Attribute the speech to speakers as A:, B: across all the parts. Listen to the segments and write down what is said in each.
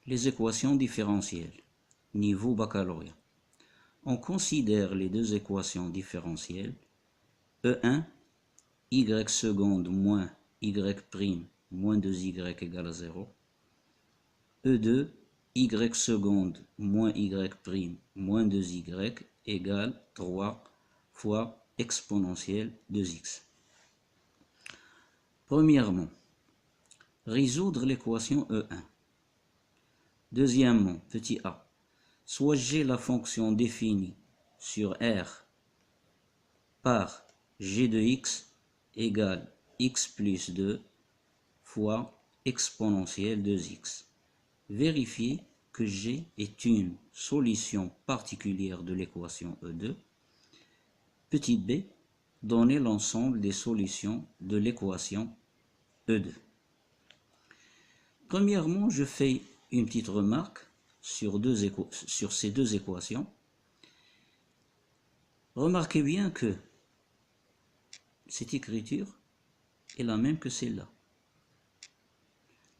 A: Les équations différentielles, niveau baccalauréat. On considère les deux équations différentielles, E1, y seconde moins y prime moins 2y égale à 0, E2, y seconde moins y prime moins 2y égale 3 fois exponentielle 2x. Premièrement, résoudre l'équation E1. Deuxièmement, petit a, soit j'ai la fonction définie sur R par g de x égale x plus 2 fois exponentielle 2x. Vérifiez que G est une solution particulière de l'équation E2. Petit b, donnez l'ensemble des solutions de l'équation E2. Premièrement, je fais une petite remarque sur ces deux équations. Remarquez bien que cette écriture est la même que celle-là.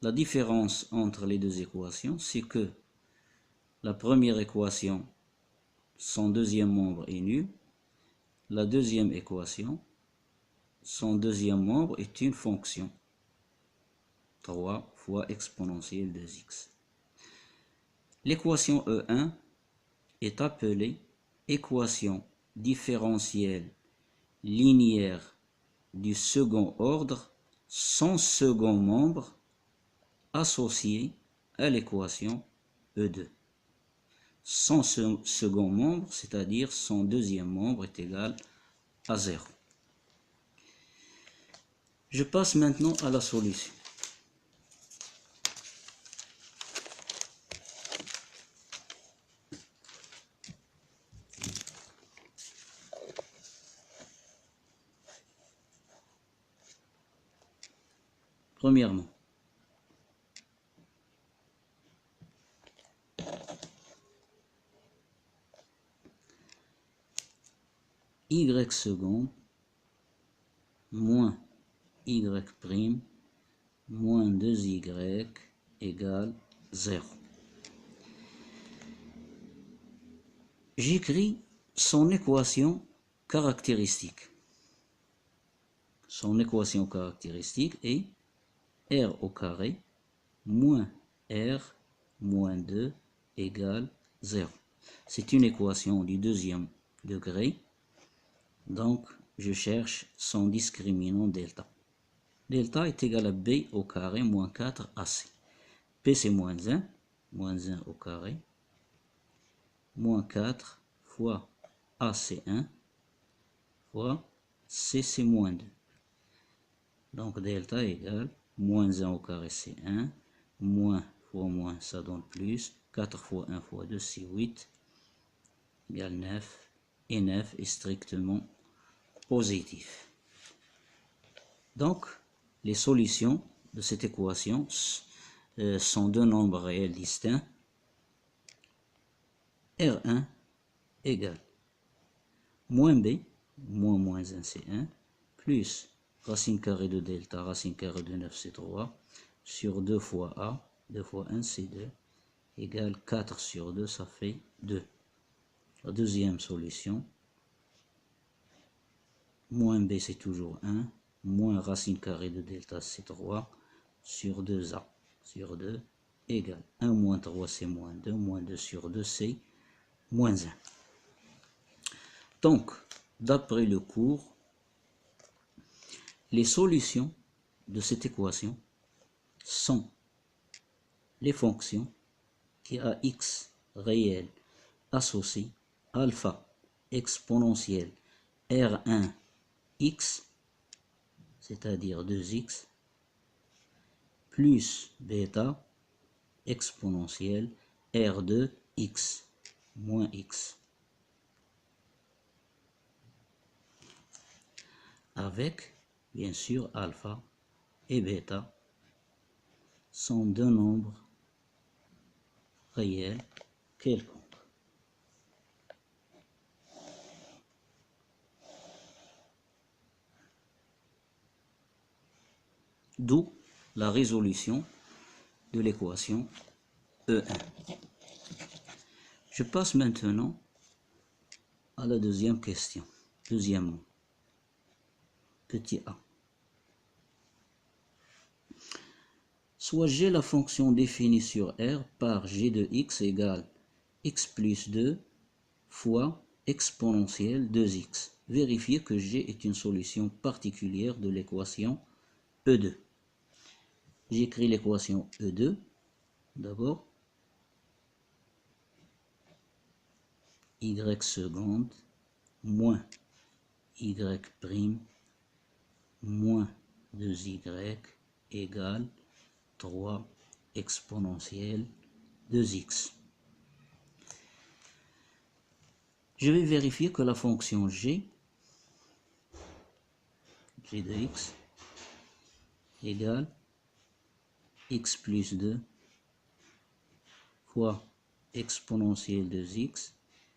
A: La différence entre les deux équations, c'est que la première équation, son deuxième membre est nul. La deuxième équation, son deuxième membre est une fonction. 3 fois exponentielle 2x. L'équation E1 est appelée équation différentielle linéaire du second ordre sans second membre associé à l'équation E2. Son second membre, c'est-à-dire son deuxième membre, est égal à 0. Je passe maintenant à la solution. Premièrement, y seconde moins y prime moins 2y égale 0. J'écris son équation caractéristique. Son équation caractéristique est r au carré moins r moins 2 égale 0. C'est une équation du deuxième degré. Donc, je cherche son discriminant delta. Delta est égal à b au carré moins 4ac. P c'est moins 1 au carré, moins 4 fois a c'est 1, fois c c'est moins 2. Donc delta égale moins 1 au carré c'est 1, moins fois moins ça donne plus, 4 fois 1 fois 2 c'est 8, égale 9, et 9 est strictement positif. Donc, les solutions de cette équation sont deux nombres réels distincts. R1 égale moins B, moins 1 c'est 1, plus racine carrée de delta, racine carrée de 9 c'est 3, sur 2 fois A, 2 fois 1 c'est 2, égale 4 sur 2, ça fait 2. La deuxième solution, moins B c'est toujours 1, moins racine carrée de delta c'est 3, sur 2A, sur 2, égale 1 moins 3 c'est moins 2 sur 2 c'est moins 1. Donc, d'après le cours, les solutions de cette équation sont les fonctions qui a x réel associé alpha exponentielle R1 x, c'est-à-dire 2x, plus bêta exponentielle R2 x moins x, avec bien sûr alpha et bêta sont deux nombres réels quelconques. D'où la résolution de l'équation E1. Je passe maintenant à la deuxième question. Deuxièmement, petit a. Soit j'ai la fonction définie sur R par g de x égale x plus 2 fois exponentielle 2x. Vérifiez que g est une solution particulière de l'équation E2. J'écris l'équation E2 d'abord. Y seconde moins y prime moins 2y égale 3 exponentielle 2x. Je vais vérifier que la fonction g de x égale x plus 2 fois exponentielle 2x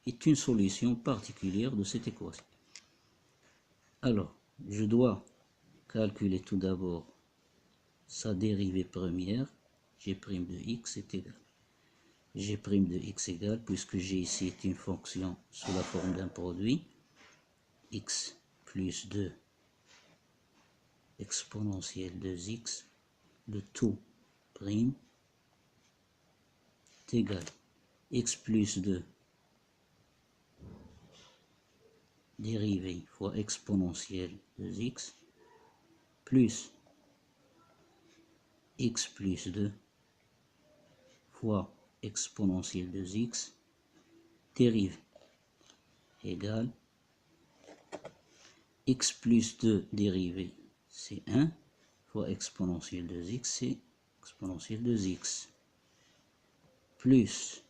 A: est une solution particulière de cette équation. Alors, je dois calculer tout d'abord sa dérivée première, g' de x est égal. G' de x égale, puisque g ici est une fonction sous la forme d'un produit, x plus 2 exponentielle 2x, le tout prime est égal x plus 2 dérivée fois exponentielle 2x plus x plus 2 fois exponentielle 2x dérivée égale x plus 2 dérivée c'est 1 fois exponentielle 2x c'est exponentielle 2x plus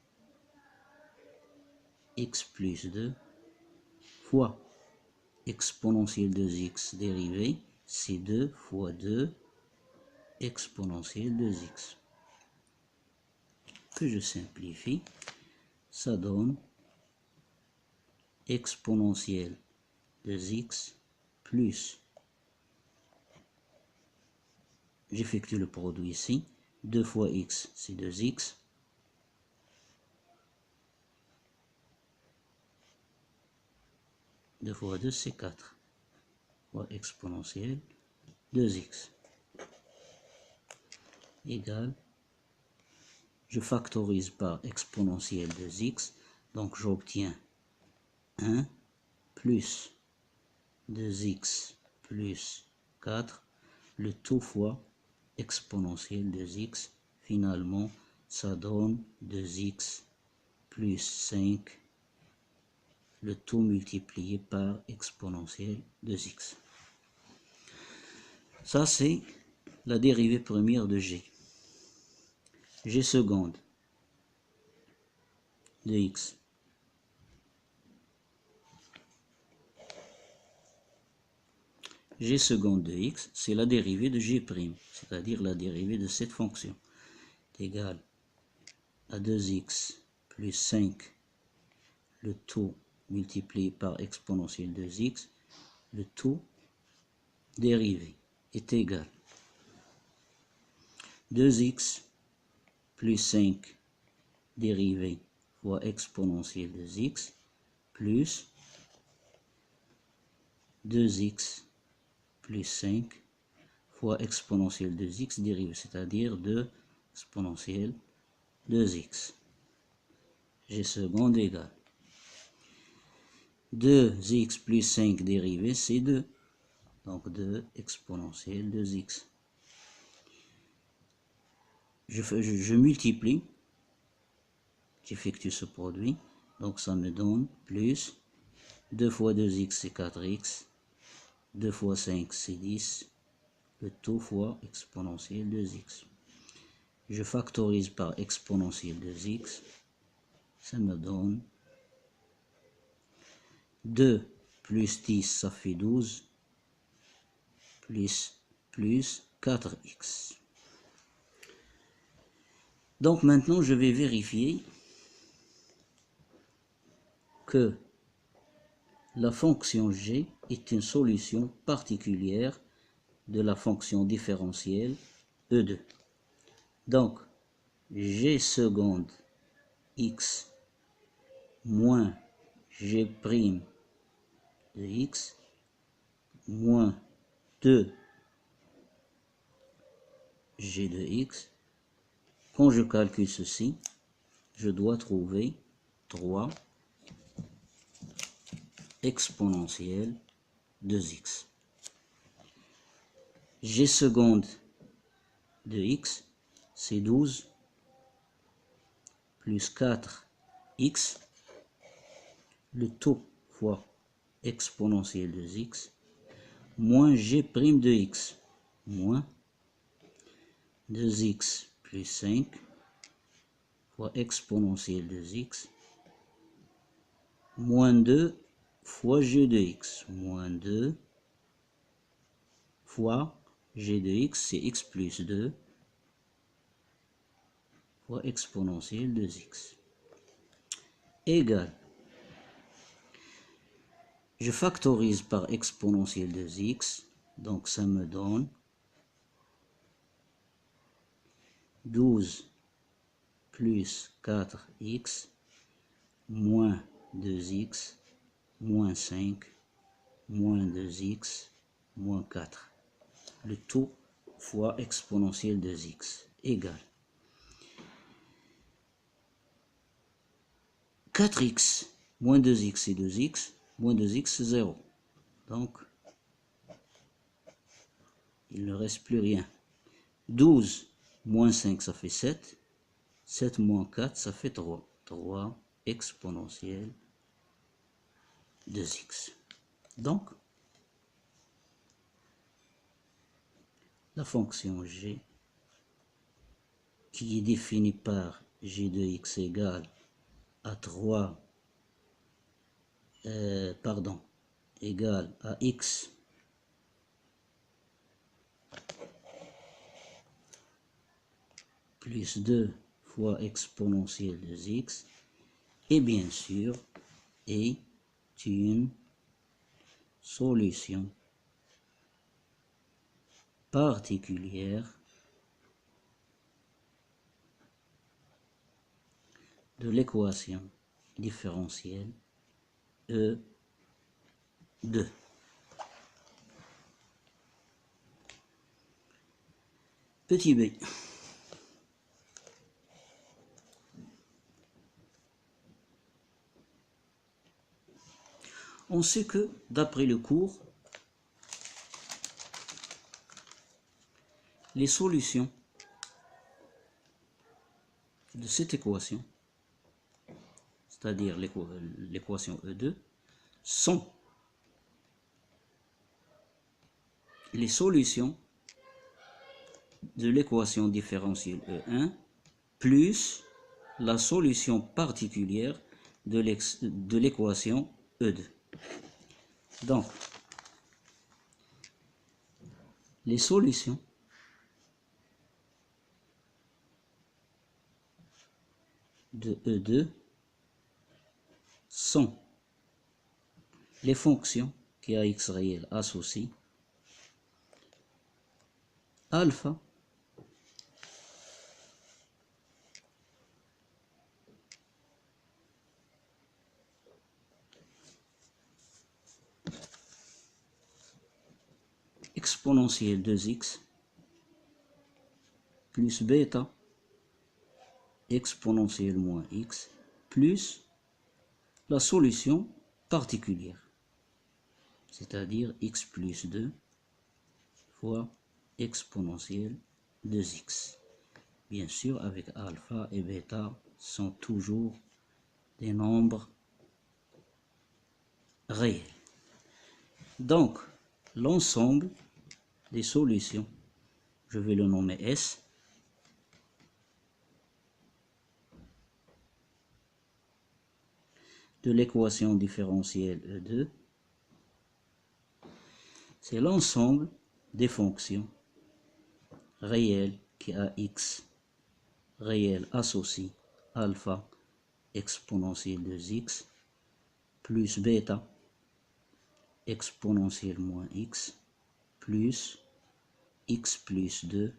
A: x plus 2 fois exponentielle 2x dérivée c'est 2 fois 2 exponentielle 2x que je simplifie, ça donne exponentielle 2x plus, j'effectue le produit ici, 2 fois x c'est 2x, deux fois 2 c'est 4, fois exponentielle 2x égale, je factorise par exponentielle 2x, donc j'obtiens 1 plus 2x plus 4, le tout fois exponentielle 2x, finalement ça donne 2x plus 5, le tout multiplié par exponentielle 2x. Ça c'est la dérivée première de g. G seconde de x. G seconde de x, c'est la dérivée de g', c'est-à-dire la dérivée de cette fonction, est égale à 2x plus 5, le tout multiplié par exponentielle 2x, le tout dérivé est égal 2x plus 5 dérivé fois exponentielle 2x plus 2x plus 5 fois exponentielle 2x dérivé, c'est-à-dire 2 exponentielle 2x. G seconde égale 2x plus 5 dérivé, c'est 2. Donc 2 exponentielle 2x. Je multiplie, j'effectue ce produit, donc ça me donne plus 2 fois 2x c'est 4x, 2 fois 5 c'est 10, le tout fois exponentielle 2x. Je factorise par exponentielle 2x, ça me donne 2 plus 10 ça fait 12, plus 4x. Donc maintenant je vais vérifier que la fonction g est une solution particulière de la fonction différentielle E2. Donc g seconde x moins g prime de x moins 2 g de x. Quand je calcule ceci, je dois trouver 3 exponentielle de x. G seconde de x, c'est 12 plus 4x, le tout fois exponentielle de x, moins g' de x, moins 2x plus 5 fois exponentielle de x, moins 2 fois g de x, moins 2 fois g de x, c'est x plus 2 fois exponentielle de x, égale, je factorise par exponentielle de x, donc ça me donne 12 plus 4x moins 2x moins 5 moins 2x moins 4. Le tout fois exponentielle de x égale 4x moins 2x c'est 2x, moins 2x 0. Donc, il ne reste plus rien. 12 moins 5 ça fait 7. 7 moins 4 ça fait 3. 3 exponentielle de x. Donc, la fonction g qui est définie par g de x égale à 3, égale à x plus 2 fois exponentielle de x, et bien sûr est une solution particulière de l'équation différentielle E2. Petit b. On sait que, d'après le cours, les solutions de cette équation, c'est-à-dire l'équation E2, sont les solutions de l'équation différentielle E1 plus la solution particulière de l'équation E2. Donc, les solutions de E2 sont les fonctions qui a x réel associées alpha exponentielle 2x plus bêta exponentielle moins x plus la solution particulière, c'est-à-dire x plus 2 fois exponentielle 2x. Bien sûr, avec alpha et bêta sont toujours des nombres réels. Donc, l'ensemble des solutions, je vais le nommer S, de l'équation différentielle E2, c'est l'ensemble des fonctions réelles qui a x réel associé alpha exponentielle de x plus bêta exponentielle moins x plus x plus 2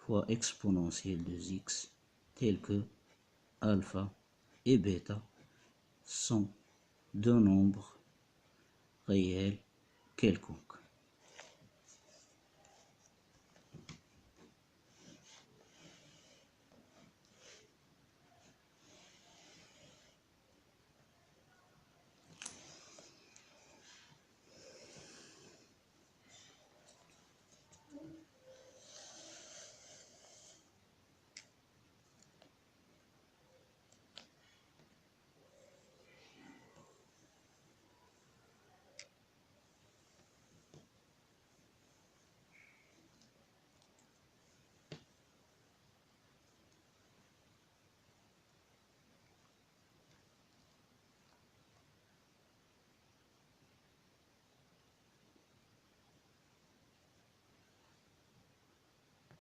A: fois exponentielle de x tels que alpha et bêta sont deux nombres réels quelconques.